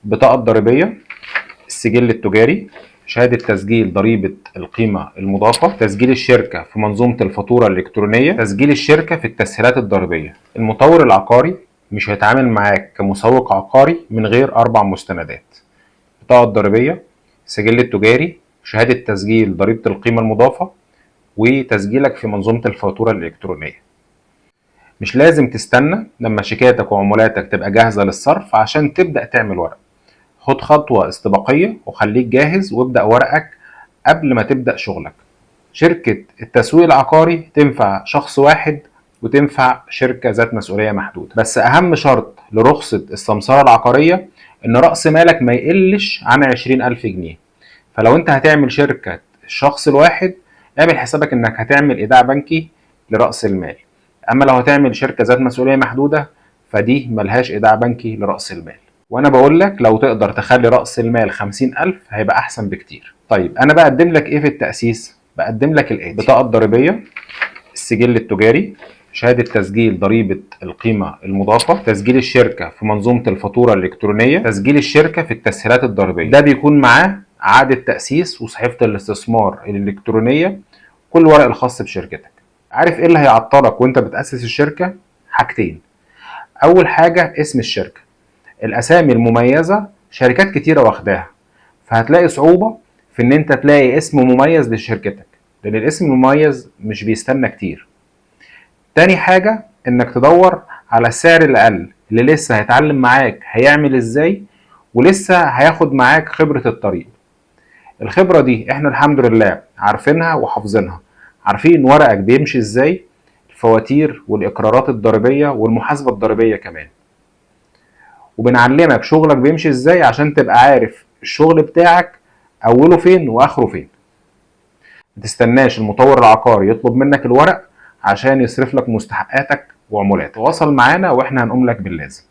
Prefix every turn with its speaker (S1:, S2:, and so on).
S1: البطاقة الضريبية، السجل التجاري، شهادة تسجيل ضريبة القيمة المضافة، تسجيل الشركة في منظومة الفاتورة الإلكترونية، تسجيل الشركة في التسهيلات الضريبية. المطور العقاري مش هيتعامل معاك كمسوق عقاري من غير 4 مستندات: البطاقة الضريبية، السجل التجاري، شهادة تسجيل ضريبة القيمة المضافة، وتسجيلك في منظومة الفاتورة الإلكترونية. مش لازم تستنى لما شيكاتك وعمولاتك تبقى جاهزة للصرف عشان تبدأ تعمل ورق. خد خطوة استباقية وخليك جاهز وابدأ ورقك قبل ما تبدأ شغلك. شركة التسويق العقاري تنفع شخص واحد وتنفع شركة ذات مسؤولية محدودة، بس أهم شرط لرخصة السمسرة العقارية إن رأس مالك ما يقلش عن 20,000 جنيه. فلو أنت هتعمل شركة الشخص الواحد اعمل حسابك إنك هتعمل إيداع بنكي لرأس المال. أما لو هتعمل شركة ذات مسؤولية محدودة فدي ملهاش إيداع بنكي لرأس المال. وانا بقول لك لو تقدر تخلي رأس المال 50,000 هيبقى احسن بكتير. طيب انا بقدم لك ايه في التأسيس؟ بقدم لك الاتي: البطاقة الضريبية، السجل التجاري، شهادة تسجيل ضريبة القيمة المضافة، تسجيل الشركة في منظومة الفاتورة الإلكترونية، تسجيل الشركة في التسهيلات الضريبية. ده بيكون معاه عقد التأسيس وصحيفة الاستثمار الإلكترونية، كل ورق الخاص بشركتك. عارف ايه اللي هيعطلك وانت بتأسس الشركة؟ حاجتين: اول حاجة اسم الشركة. الاسامي المميزه شركات كتيره واخداها، فهتلاقي صعوبه في ان انت تلاقي اسم مميز لشركتك، لان الاسم المميز مش بيستنى كتير. تاني حاجه انك تدور على السعر الاقل اللي لسه هيتعلم معاك هيعمل ازاي ولسه هياخد معاك خبره الطريق. الخبره دي احنا الحمد لله عارفينها وحافظينها، عارفين ورقك بيمشي ازاي، الفواتير والاقرارات الضريبيه والمحاسبه الضريبيه كمان، وبنعلمك شغلك بيمشي ازاي عشان تبقى عارف الشغل بتاعك اوله فين واخره فين. متستناش المطور العقاري يطلب منك الورق عشان يصرف لك مستحقاتك وعمولاتك. تواصل معانا واحنا هنقوم لك باللازم.